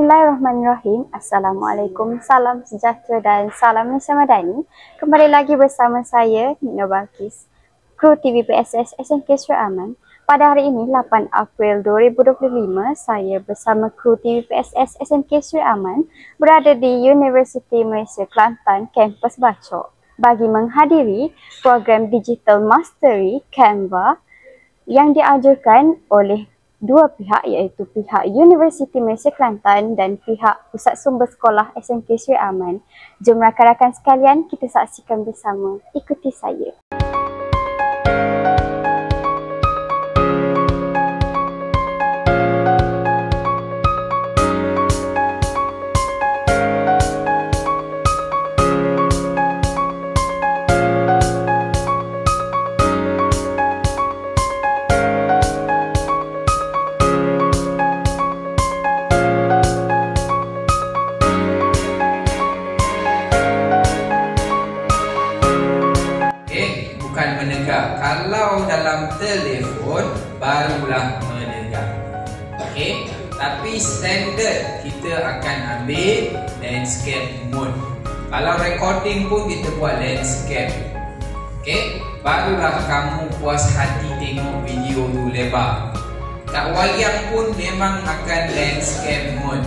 Bismillahirrahmanirrahim. Assalamualaikum, salam sejahtera dan salam Malaysia Madani. Kembali lagi bersama saya, Nina Balkis, kru TV PSS SNK Sri Aman. Pada hari ini, 8 April 2025, saya bersama kru TV PSS SNK Sri Aman berada di Universiti Malaysia Kelantan, kampus Bachok, bagi menghadiri program Digital Mastery Canva yang diajukan oleh dua pihak, iaitu pihak Universiti Malaysia Kelantan dan pihak Pusat Sumber Sekolah SNK Sri Aman. Jom rakan-rakan sekalian, kita saksikan bersama. Ikuti saya. Bukan menegak. Kalau dalam telefon barulah menegak. Okey, tapi standard kita akan ambil landscape mode. Kalau recording pun kita buat landscape. Okey, barulah kamu puas hati tengok video tu lebar. Kat wayang pun memang akan landscape mode.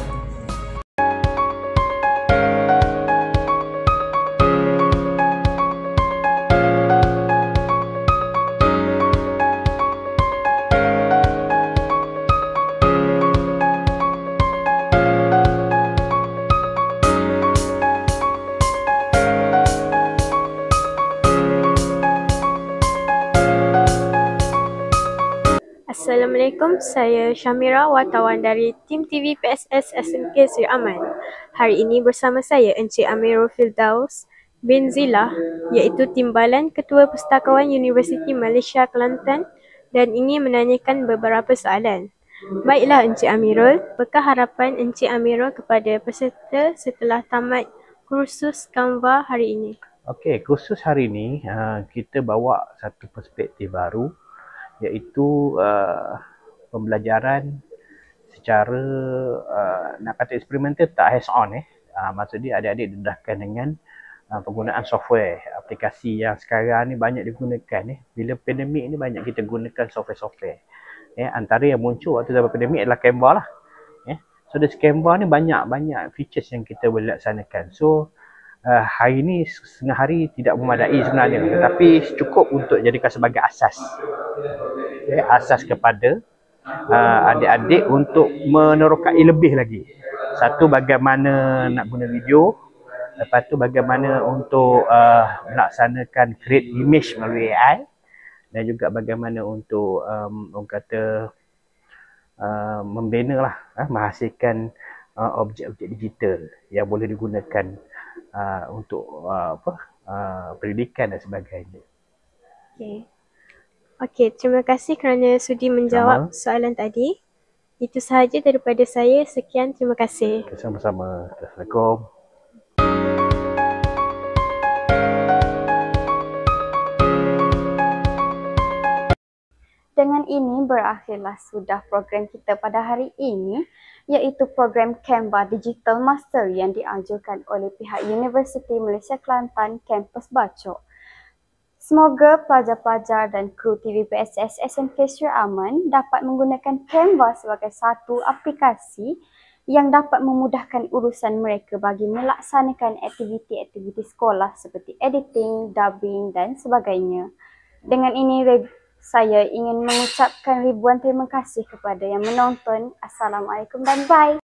Assalamualaikum, saya Syamira, wartawan dari tim TV PSS SNK Sri Aman. Hari ini bersama saya Encik Amirul Firdaus bin Zila, iaitu Timbalan Ketua Pustakawan Universiti Malaysia Kelantan, dan ingin menanyakan beberapa soalan. Baiklah Encik Amirul, apakah harapan Encik Amirul kepada peserta setelah tamat kursus Canva hari ini? Okey, kursus hari ini kita bawa satu perspektif baru, iaitu pembelajaran secara nak kata eksperimental, tak hands on. Maksudnya adik-adik didedahkan dengan penggunaan software, aplikasi yang sekarang ni banyak digunakan. Bila pandemik ni banyak kita gunakan software. Antara yang muncul waktu zaman pandemik adalah Canva lah. So dari Canva ni banyak features yang kita boleh laksanakan. So hari ni setengah hari tidak memadai sebenarnya, tetapi cukup untuk jadikan sebagai asas. Asas kepada adik-adik untuk menerokai lebih lagi. Satu, bagaimana nak guna video. Lepas tu bagaimana untuk melaksanakan create image melalui AI. Dan juga bagaimana untuk orang kata membina lah, menghasilkan objek-objek digital yang boleh digunakan untuk pendidikan dan sebagainya. Okey, terima kasih kerana sudi menjawab soalan tadi. Itu sahaja daripada saya. Sekian, terima kasih. Sama-sama. Assalamualaikum. Dengan ini berakhirlah sudah program kita pada hari ini, iaitu program Canva Digital Mastery yang diajukan oleh pihak Universiti Malaysia Kelantan, kampus Bachok. Semoga pelajar-pelajar dan kru TV PSS SNK Sri Aman dapat menggunakan Canva sebagai satu aplikasi yang dapat memudahkan urusan mereka bagi melaksanakan aktiviti-aktiviti sekolah seperti editing, dubbing dan sebagainya. Dengan ini saya ingin mengucapkan ribuan terima kasih kepada yang menonton. Assalamualaikum dan bye.